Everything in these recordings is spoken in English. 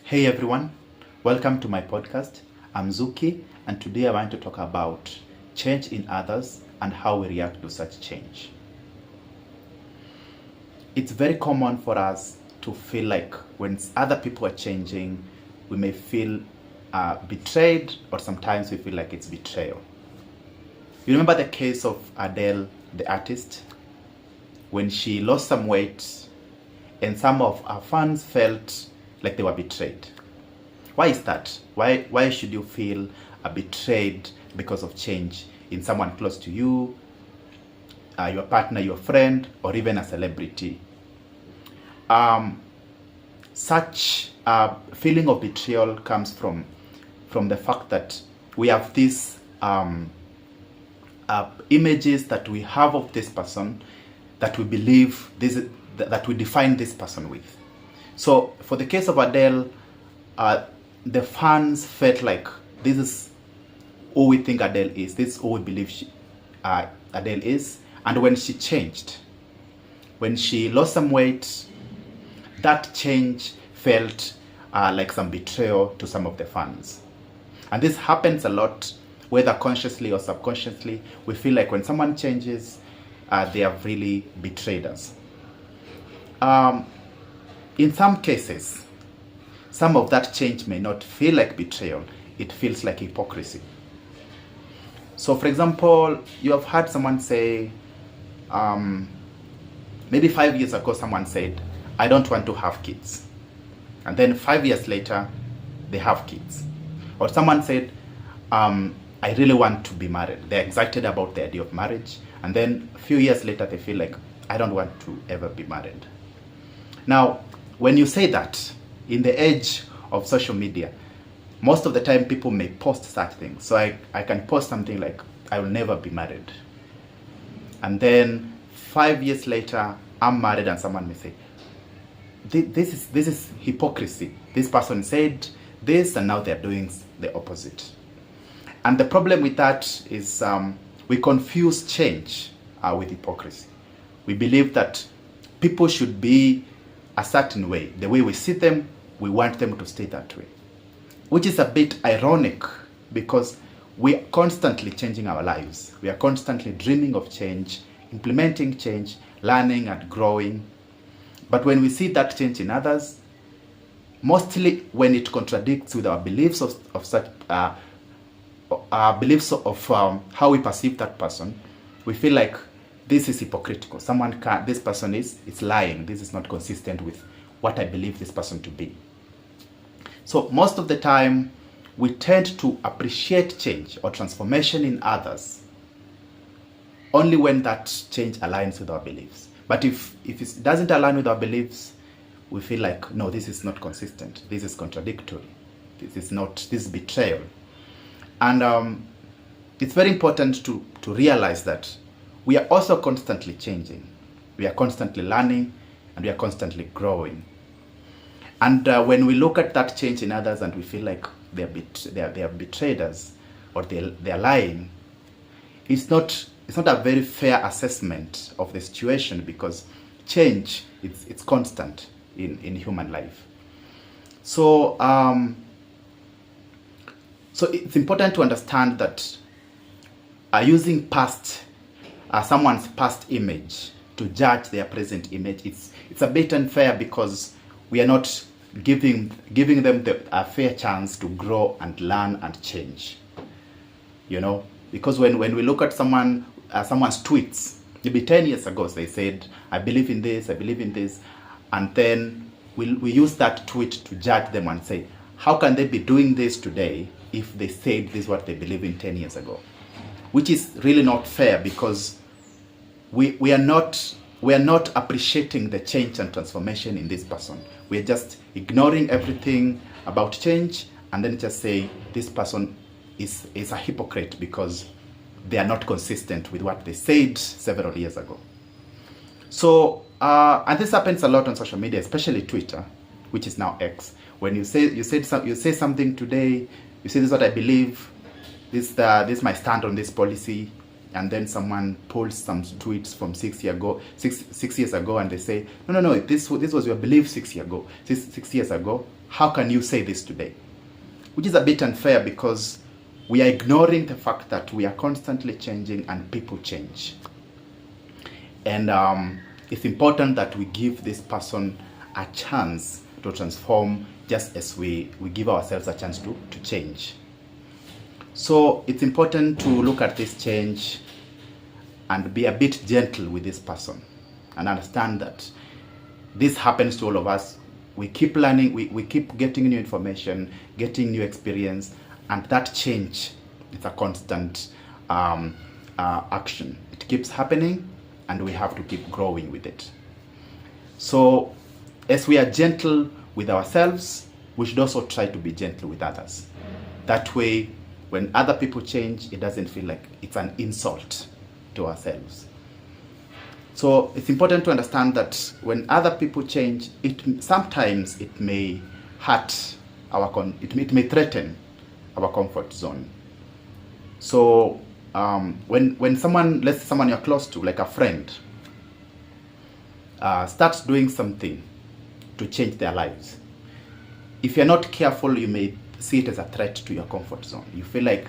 Hey everyone, welcome to my podcast. I'm Zuki, and today I want to talk about change in others and how we react to such change. It's very common for us to feel like when other people are changing, we may feel betrayed, or sometimes we feel like it's betrayal. You remember the case of Adele, the artist, when she lost some weight and some of her fans felt like they were betrayed. Why is that? Why should you feel betrayed because of change in someone close to you, your partner, your friend, or even a celebrity? Such feeling of betrayal comes from the fact that we have these images that we have of this person that we believe that we define this person with. So for the case of Adele, the fans felt like this is who we think Adele is. This is who we believe Adele is. And when she changed, when she lost some weight, that change felt like some betrayal to some of the fans. And this happens a lot, whether consciously or subconsciously. We feel like when someone changes, they have really betrayed us. In some cases, some of that change may not feel like betrayal. It feels like hypocrisy. So for example, you have heard someone say, maybe 5 years ago, someone said, I don't want to have kids. And then 5 years later, they have kids. Or someone said, I really want to be married. They're excited about the idea of marriage. And then a few years later, they feel like, I don't want to ever be married. Now, when you say that, in the age of social media, most of the time people may post such things. So I can post something like, I will never be married. And then 5 years later, I'm married, and someone may say, this is hypocrisy. This person said this, and now they're doing the opposite. And the problem with that is we confuse change with hypocrisy. We believe that people should be a certain way. The way we see them, we want them to stay that way. Which is a bit ironic, because we are constantly changing our lives. We are constantly dreaming of change, implementing change, learning and growing. But when we see that change in others, mostly when it contradicts with our beliefs of such our beliefs of how we perceive that person, we feel like this is hypocritical. This person is lying. This is not consistent with what I believe this person to be. So most of the time, we tend to appreciate change or transformation in others only when that change aligns with our beliefs. But if it doesn't align with our beliefs, we feel like, no, this is not consistent. This is contradictory. This is betrayal. And it's very important to realize that we are also constantly changing. We are constantly learning, and we are constantly growing. And when we look at that change in others and we feel like they have betrayed us, or they are lying, it's not a very fair assessment of the situation, because change it's constant in human life. So so it's important to understand that using someone's past image to judge their present image, it's a bit unfair, because we are not giving them a fair chance to grow and learn and change. You know, because when we look at someone's tweets, maybe 10 years ago they said, I believe in this, and then we use that tweet to judge them and say, how can they be doing this today if they said this is what they believe in 10 years ago? Which is really not fair, because we are not appreciating the change and transformation in this person. We are just ignoring everything about change, and then just say this person is a hypocrite because they are not consistent with what they said several years ago. So and this happens a lot on social media, especially Twitter, which is now X. When you say something today, you say this is what I believe, this is my stand on this policy, and then someone pulls some tweets from 6 years ago, and they say, no, this was your belief 6 years ago. 6 years ago. How can you say this today? Which is a bit unfair, because we are ignoring the fact that we are constantly changing and people change. And it's important that we give this person a chance to transform, just as we give ourselves a chance to change. So it's important to look at this change and be a bit gentle with this person and understand that this happens to all of us. We keep learning, we keep getting new information, getting new experience, and that change is a constant action. It keeps happening, and we have to keep growing with it. So as we are gentle with ourselves, we should also try to be gentle with others. That way, when other people change, it doesn't feel like it's an insult to ourselves. So it's important to understand that when other people change, sometimes it may hurt it may threaten our comfort zone. So when someone, let's say someone you're close to, like a friend, starts doing something to change their lives, if you're not careful, you may see it as a threat to your comfort zone. You feel like,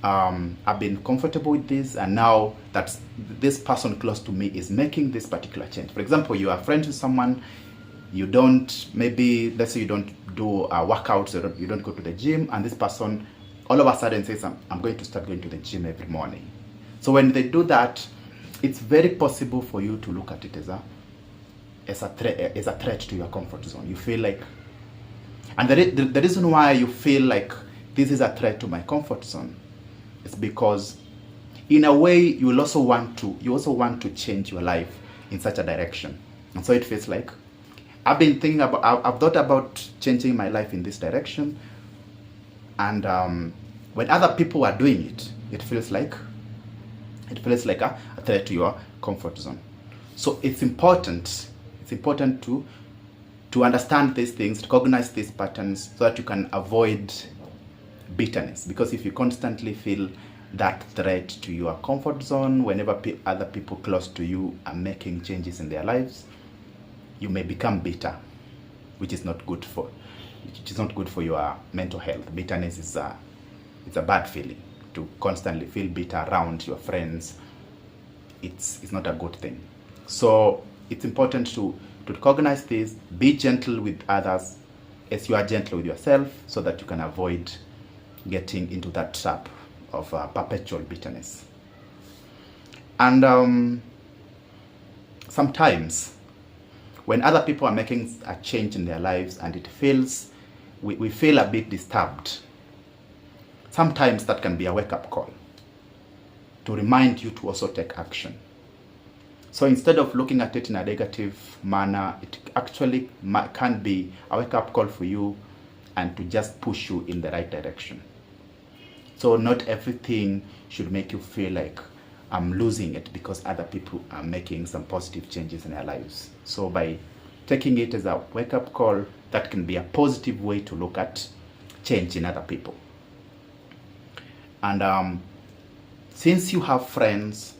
I've been comfortable with this, and now that this person close to me is making this particular change. For example, you are friends with someone, you don't, maybe, let's say you don't do workouts, you don't go to the gym, and this person all of a sudden says, I'm going to start going to the gym every morning. So when they do that, it's very possible for you to look at it as a threat to your comfort zone. You feel like, and the reason why you feel like this is a threat to my comfort zone is because, in a way, you also want to change your life in such a direction. And so it feels like, I've thought about changing my life in this direction, and when other people are doing it, it feels like a threat to your comfort zone. So it's important to understand these things, recognize these patterns, so that you can avoid bitterness. Because if you constantly feel that threat to your comfort zone, whenever other people close to you are making changes in their lives, you may become bitter, which is not good for your mental health. Bitterness is a bad feeling. To constantly feel bitter around your friends, it's not a good thing. So it's important to recognize this, be gentle with others as you are gentle with yourself, so that you can avoid getting into that trap of perpetual bitterness. And sometimes when other people are making a change in their lives and we feel a bit disturbed, sometimes that can be a wake-up call to remind you to also take action. So instead of looking at it in a negative manner, it actually can be a wake-up call for you and to just push you in the right direction. So not everything should make you feel like I'm losing it because other people are making some positive changes in their lives. So by taking it as a wake-up call, that can be a positive way to look at change in other people. And since you have friends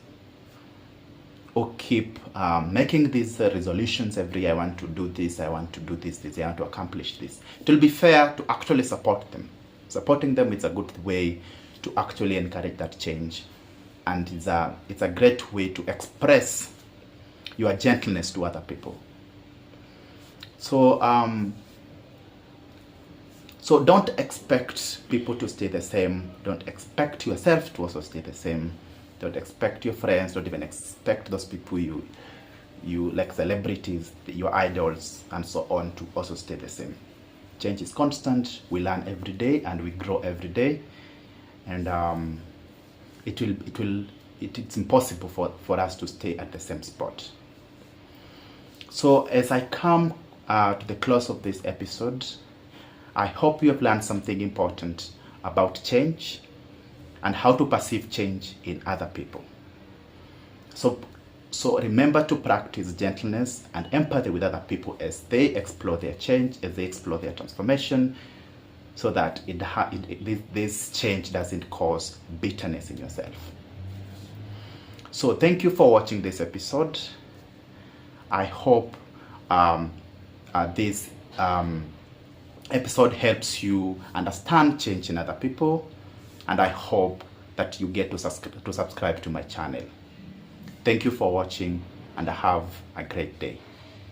who keep making these resolutions every year, I want to do this, I want to do this, I want to accomplish this, it will be fair to actually support them. Supporting them is a good way to actually encourage that change, and it's a great way to express your gentleness to other people. So so don't expect people to stay the same. Don't expect yourself to also stay the same. Don't expect your friends, don't even expect those people you like, celebrities, your idols, and so on, to also stay the same. Change is constant. We learn every day and we grow every day, and it's impossible for us to stay at the same spot. So as I come to the close of this episode, I hope you have learned something important about change and how to perceive change in other people. So remember to practice gentleness and empathy with other people as they explore their change, as they explore their transformation, so that this change doesn't cause bitterness in yourself. So thank you for watching this episode. I hope this episode helps you understand change in other people, and I hope that you get to subscribe to my channel. Thank you for watching, and have a great day.